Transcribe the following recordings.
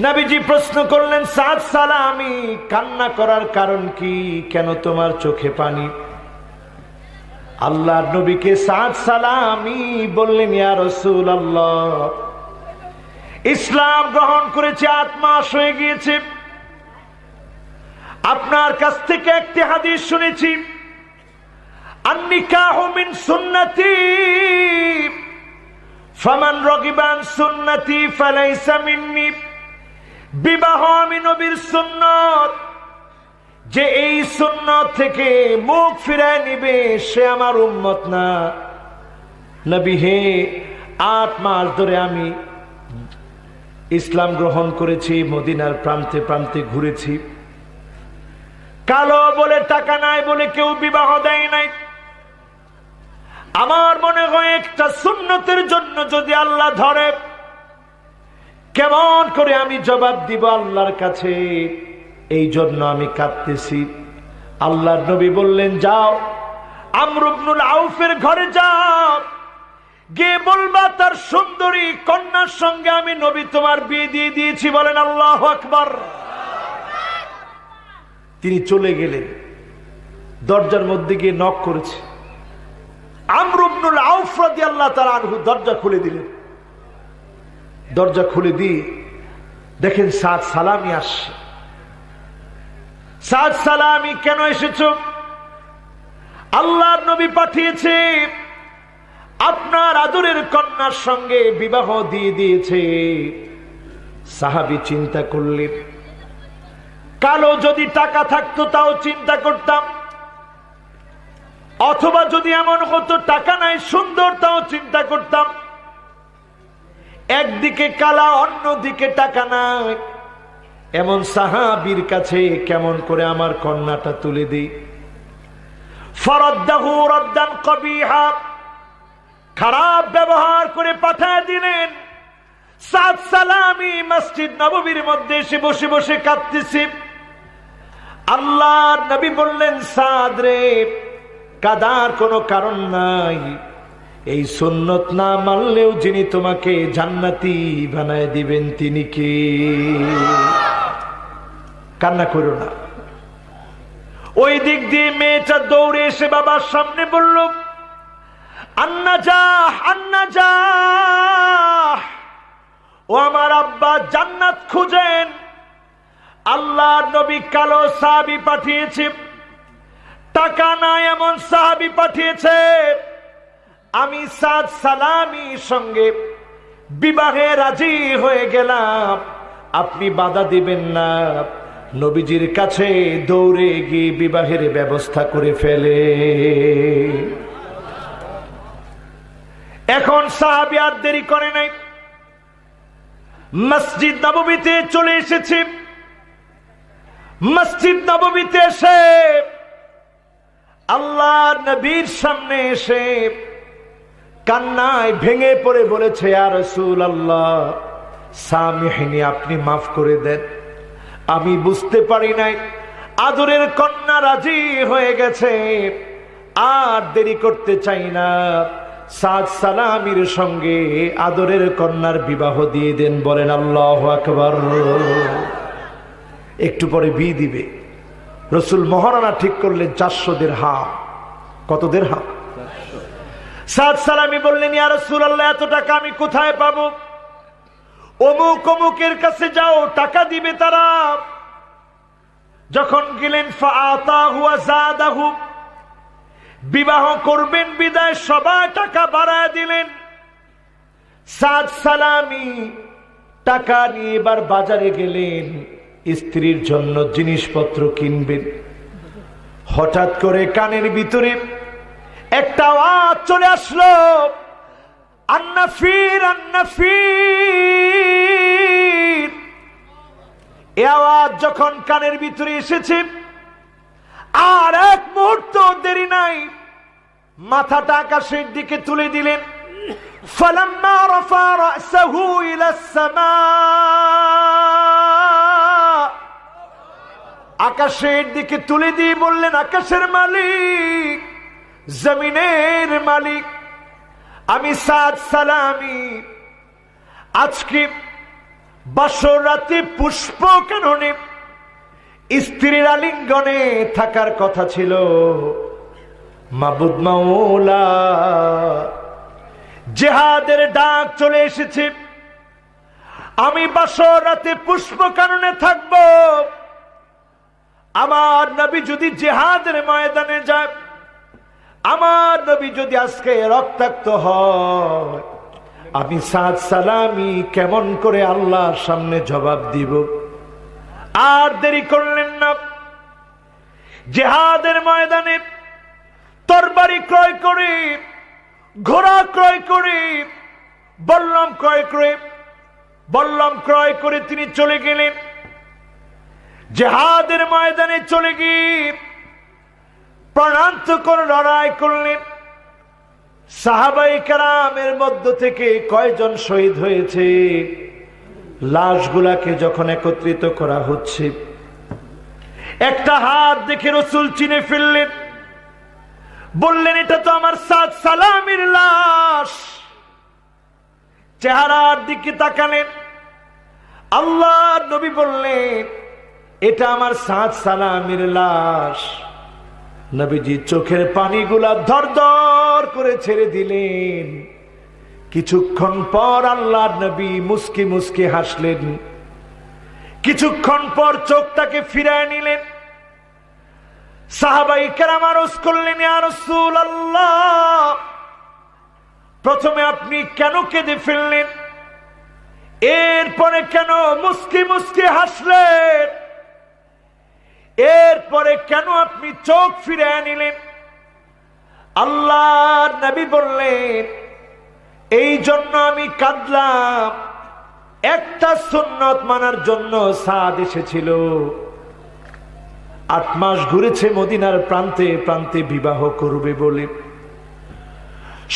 নবীজি প্রশ্ন করলেন, সাদ সালামি কান্না করার কারণ কি? কেন তোমার চোখে পানি? আল্লাহর নবীকে সাদ সালামি বললেন, ইয়া রাসূলুল্লাহ, ইসলাম গ্রহণ করেছে 8 মাস হয়ে গিয়েছে। আপনার কাছ থেকে একটি হাদিস শুনেছি, আন-নিকাহু মিন সুন্নতি ফামান রাগিবা আন সুন্নতি ফালাইসা মিন্নি। বিবাহ আমি নবীর সুন্নত, যে এই সুন্নত থেকে মুখ ফিরায় নিবে সে আমার উম্মত না। নবী হে, 8 মাস ধরে আমি ইসলাম গ্রহণ করেছি, মদিনার প্রান্তে প্রান্তে ঘুরেছি। কালো বলে, টাকা নাই বলে কেউ বিবাহ দেয় নাই। আমার মনে হয় একটা সুন্নতের জন্য যদি আল্লাহ ধরে, কেমন করে আমি জবাব দিব আল্লাহর কাছে? এই জন্য আমি কাঁদতেছি। আল্লাহর নবী বললেন, যাও আমর ইবনুল আউফের ঘরে যাও, গিয়ে বলবা তার সুন্দরী কন্যার সঙ্গে আমি নবী তোমার বিয়ে দিয়ে দিয়েছি। বলেন আল্লাহু আকবার। তিনি চলে গেলেন, দরজার মধ্যে গিয়ে নক করেছে। আমর ইবনুল আউফ রাদিয়াল্লাহু তাআলা আনহু দরজা খুলে দিলেন। দরজা খুলে দিয়ে দেখেন সাদ সালামি আসছে। সাদ সালামি, কেন এসেছো? আল্লাহর নবী পাঠিয়েছে, আপনার আদরের কন্যার সঙ্গে বিবাহ দিয়ে দিয়েছে। সাহাবী চিন্তা করলেন, কালো যদি টাকা থাকতো তাও চিন্তা করতাম, অথবা যদি এমন হতো টাকা নাই সুন্দর তাও চিন্তা করতাম। একদিকে কালা, অন্যদিকে টাকা নাই, এমন সাহাবীর কাছে কেমন করে আমার কন্যাটা তুলে দিই? ফারাদ্দাহু রাদ্দান কবিহা, খারাপ ব্যবহার করে পাঠায় দিলেন। সাদ সালামি মসজিদ নববীর মধ্যে এসে বসে বসে কাঁদতেছে। আল্লাহর নবী বললেন, সাদ রে, কাদার কোনো কারণ নাই। এই সুন্নত না মানলেও যিনি তোমাকে জান্নাতি বানায় দিবেন তিনি কে? কান্না করো না। ওই দিক দিয়ে মেয়েটা দৌড়ে এসে বাবার সামনে বলল, আন্নাজাহ আন্নাজাহ, ও আমার আব্বা জান্নাত খুঁজেন। আল্লাহর নবী কালো সাহাবী পাঠিয়েছে, টাকা নাই এমন সাহাবী পাঠিয়েছে। আমি সাদ সালামির সঙ্গে বিবাহে রাজি হয়ে গেলাম, আপনি বাধা দিবেন না। নবীজির কাছে দৌড়ে গিয়ে বিবাহের ব্যবস্থা করে ফেলে। এখন সাহাবী আর দেরি করে নাই, মসজিদ নববীতে চলে এসেছে। মসজিদ নববীতে এসে আল্লাহর নবীর সামনে এসে কান্নায় ভেঙে পড়ে বলেছে, ইয়া রাসূলুল্লাহ সামিহনি, আপনি মাফ করে দেন, আমি বুঝতে পারি নাই। আদরের কন্যা রাজি হয়ে গেছে, আর দেরি করতে চাই না। সাদ সালামির সঙ্গে আদরের কন্যার বিবাহ দিয়ে দেন। বলেন আল্লাহু আকবার। একটু পরে বিয়ে দিবে। রসুল মহারণা ঠিক করলেন 400 দিরহাম। কত দিরহাম? সাদ সালামি বললেন, ইয়া রাসূলুল্লাহ, এত টাকা আমি কোথায় পাবো? অমুক অমুকের কাছে যাও, টাকা দিবে তারা। যখন গেলেন, ফাআতাহু ওয়া যাদাহু, বিবাহ করবেন বিদায় সবাই টাকা বাড়ায় দিলেন। সাদ সালামি টাকা নিয়ে এবার বাজারে গেলেন, স্ত্রীর জন্য জিনিসপত্র কিনবেন। হঠাৎ করে কানের ভিতরে একটা আওয়াজ চলে আসলো, আন্নাফির আন্নাফির। এই আওয়াজ যখন কানের ভিতরে এসেছে, আর এক মুহূর্ত দেরি নাই, মাথাটা আকাশের দিকে তুলে দিলেন। ফালাম্মা রাফা রাসাহু ইলাস সামা, আকাশের দিকে তুলে দিয়ে বললেন, আকাশের মালিক, জমিনের মালিক, আমি সাদ সালামি আজকে বাসর রাতে পুষ্প কাননে স্ত্রীর আলিঙ্গনে থাকার কথা ছিল। মাবুদ মাওলা, জিহাদের ডাক চলে এসেছে, আমি বাসর রাতে পুষ্প কাননে থাকব। আমার নবী যদি জিহাদের ময়দানে যায়, আমার নবী যদি আজকে রক্তাক্ত হয়, আমি সাদ সালামি কেমন করে আল্লাহর সামনে জবাব দিব? আর দেরি করলেন না, জিহাদের ময়দানে তরবারি ক্রয় করে, ঘোড়া ক্রয় করে, বল্লম ক্রয় করে তিনি চলে গেলেন। জিহাদের ময়দানে চলে গিয়ে প্রাণান্তকর লড়াই করলেন। সাহাবায়ে কেরামের মধ্য থেকে কয়জন শহীদ হয়েছে, লাশগুলাকে যখন একত্রিত করা হচ্ছে, একটা হাত দেখে রাসূল চিনে ফেললেন, বললেন এটা তো আমার সাদ সালামির লাশ। চেহারার দিকে তাকালেন, আল্লাহর নবী বললেন এটা আমার সাদ সালামির লাশ। নবীজি চোখের পানিগুলা ধরধর করে ছেড়ে দিলেন। কিছুক্ষণ পর আল্লাহর নবী মুস্কি মুস্কি হাসলেন। কিছুক্ষণ পর চোখটাকে ফিরায় নিলেন। সাহাবায়ে কেরাম আরজ করলেন, ইয়া রাসূলুল্লাহ, প্রথমে আপনি কেন কেঁদে ফেললেন, এরপরে কেন মুস্কি মুস্কি হাসলেন, এরপরে কেন আপনি চোখ ফিরে নিলেন? আল্লাহর নবী বললেন, এই জন্য আমি কাঁদলাম, একটা সুন্নত মানার জন্য সাদ এসেছিল। 8 মাস ঘুরেছে মদিনার প্রান্তে প্রান্তে বিবাহ করবে বলে,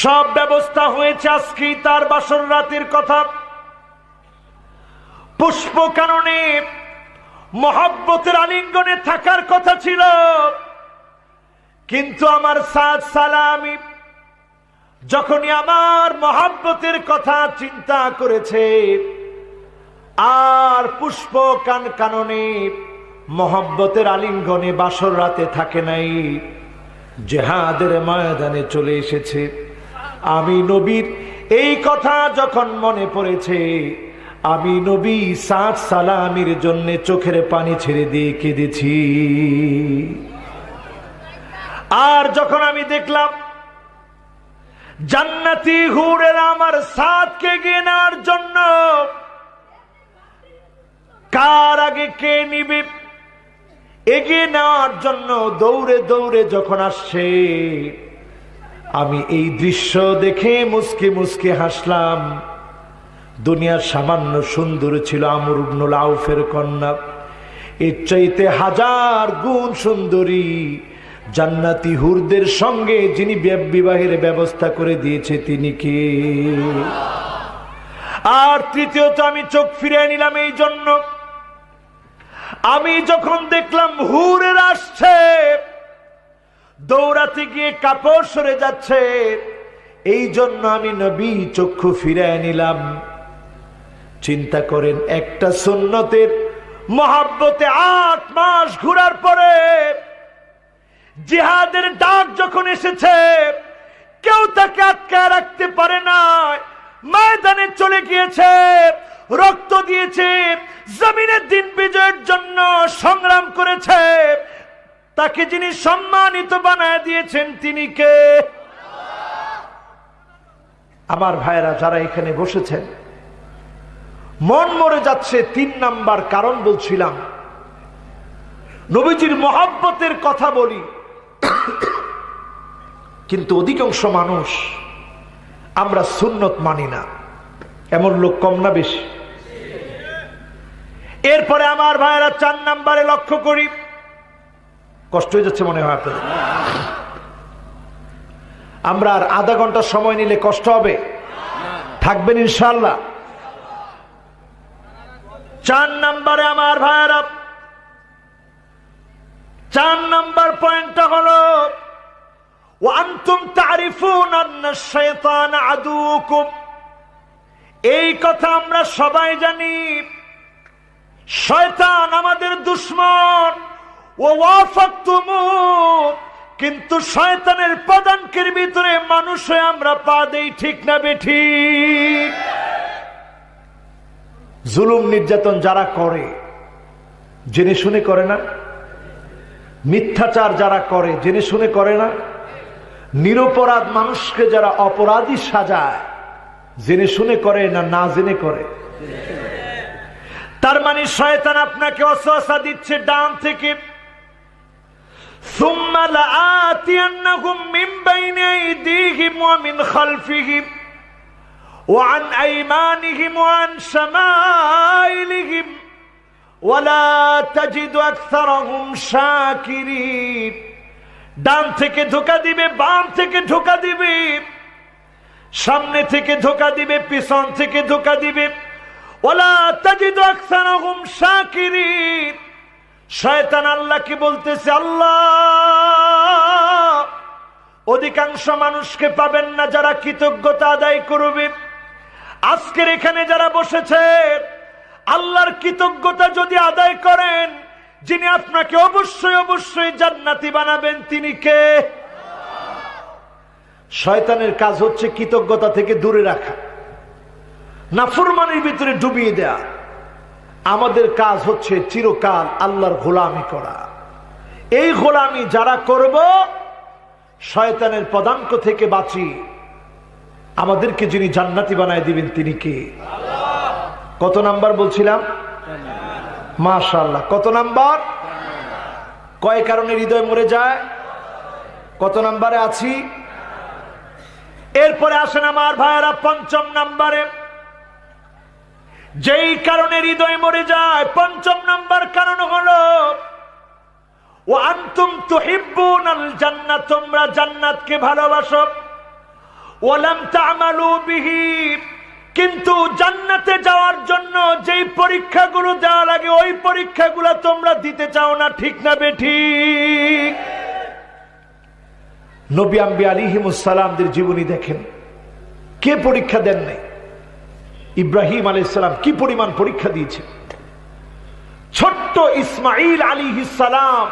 সব ব্যবস্থা হয়েছে। আজকে তার বাসর রাতের কথা। পুষ্প কাননে মহব্বতের আলিঙ্গনে থাকার কথা ছিল, কিন্তু আমার সাদ সালামি যখনই আমার মহব্বতের কথা চিন্তা করেছে, আর পুষ্প কাননে মহব্বতের আলিঙ্গনে বাসর রাতে থাকে নাই, জিহাদের ময়দানে চলে এসেছে। আমি নবীর এই কথা যখন মনে পড়েছে, আমি নবী সাদ সালামির জন্য চোখের পানি ছেড়ে দিয়ে কেঁদেছি। আর যখন আমি দেখলাম জান্নাতি হুরেরা আমার সাদকে এগিয়ে নেওয়ার জন্য, কার আগে কে নিবে, এগিয়ে নেওয়ার জন্য দৌড়ে দৌড়ে যখন আসছে, আমি এই দৃশ্য দেখে মুস্কি মুস্কি হাসলাম। দুনিয়ার সামান্য সুন্দর ছিল আমর ইবনুল আউফের কন্যা, এর চাইতে 1000 গুণ সুন্দরী জান্নাতি হুরদের সঙ্গে যিনি বিবাহের ব্যবস্থা করে দিয়েছে তিনি কে? আর তৃতীয়ত আমি চোখ ফিরিয়ে নিলাম এই জন্য, আমি যখন দেখলাম হুরের আসছে, দৌড়াতে গিয়ে কাপড় সরে যাচ্ছে, এই জন্য আমি নবী চক্ষু ফিরিয়ে নিলাম। চিন্তা করেন, একটা সুন্নতের মহব্বতে 8 মাস ঘোরার পরে জিহাদের ডাক যখন এসেছে, কেউ তাকে আটকায় রাখতে পারে না। ময়দানে চলে গিয়েছে, রক্ত দিয়েছে, জমিনের দিন বিজয়ের জন্য সংগ্রাম করেছে। তাকে যিনি সম্মানিত বানায় দিয়েছেন তিনি কে? আমার ভাইরা যারা এখানে বসেছেন, মন মরে যাচ্ছে। 3 নাম্বার কারণ বলছিলাম, নবীজির মহব্বতের কথা বলি, কিন্তু অধিকাংশ মানুষ আমরা সুন্নত মানি না। এমন লোক কম না বেশি? এরপরে আমার ভাইরা 4 নাম্বারে লক্ষ্য করি। কষ্ট হয়ে যাচ্ছে মনে হয় আপনাদের? আমরা আর আধা ঘন্টা সময় নিলে কষ্ট হবে? থাকবেন ইনশাআল্লাহ? 4 নাম্বারে আমার ভাইরা, 4 নাম্বার পয়েন্টটা হলো, ওয়া আনতুম তারিফুন আন্না শাইতান আদুকুম, এই কথা আমরা সবাই জানি। শয়তান আমাদের দুশমন। কিন্তু শয়তানের পদাঙ্কের ভিতরে মানুষ হয়ে আমরা পা দেই, ঠিক না বেঠিক? জুলুম নির্যাতন যারা করে জেনে শুনে করে না, মিথ্যাচার যারা করে জেনে শুনে করে না, নিরপরাধ মানুষকে যারা অপরাধী সাজায় জেনে শুনে করে না না জেনে করে? তার মানে শয়তান আপনাকে ওয়াসওয়াসা দিচ্ছে ডান থেকে, ثم لآتينهم من بين أيديهم ومن خلفهم وعن أيمانهم وعن شمائلهم ولا تجد أكثرهم شاكرين। ডান থেকে ধোঁকা দিবে, বাম থেকে ধোঁকা দিবে, সামনে থেকে ধোঁকা দিবে, পিছন থেকে ধোঁকা দিবে। ওয়ালা তাজিদু আকসারহুম শাকিরিন। শয়তান আল্লাহকে বলতেছে, আল্লাহ অধিকাংশ মানুষকে পাবেন না যারা কৃতজ্ঞতা আদায় করবে। আজকের এখানে যারা বসেছে আল্লাহর কৃতজ্ঞতা যদি আদায় করেন, যিনি আপনাকে অবশ্যই অবশ্যই জান্নাতি বানাবেন তিনি কে? শয়তানের কাজ হচ্ছে কৃতজ্ঞতা থেকে দূরে রাখা, নাফরমানির ভিতরে ডুবিয়ে দেয়া। আমাদের কাজ হচ্ছে চিরকাল আল্লাহর গোলামি করা। এই গোলামি যারা করব, শয়তানের পদাঙ্ক থেকে বাঁচি, আমাদেরকে যিনি জান্নাতি বানায় দিবেন তিনি কে? কত নাম্বার বলছিলাম? মাশাআল্লাহ। কত নাম্বার? কয় কারণে হৃদয় মরে যায়? কত নাম্বারে আছি? এরপরে আসেন আমার ভাইয়েরা পঞ্চম নাম্বারে। যেই কারণে হৃদয় মরে যায়, পঞ্চম নাম্বার কারণ হলো ওয়া আনতুম তুহিব্বুনাল জান্নাত, তোমরা জান্নাতকে ভালোবাসো। ওয়া লাম তা'মালু বিহি, কিন্তু জান্নাতে যাওয়ার জন্য যেই পরীক্ষাগুলো দেওয়া লাগে ওই পরীক্ষাগুলো তোমরা দিতে চাও না, ঠিক না বেঠিক? নবী আম্বিয়া আলাইহিমুস সালামদের জীবনী দেখেন, কে পরীক্ষা দেন নাই? ইব্রাহিম আলাইহিস সালাম কি পরিমাণ পরীক্ষা দিয়েছে। ছোট্ট ইসমাঈল আলাইহিস সালাম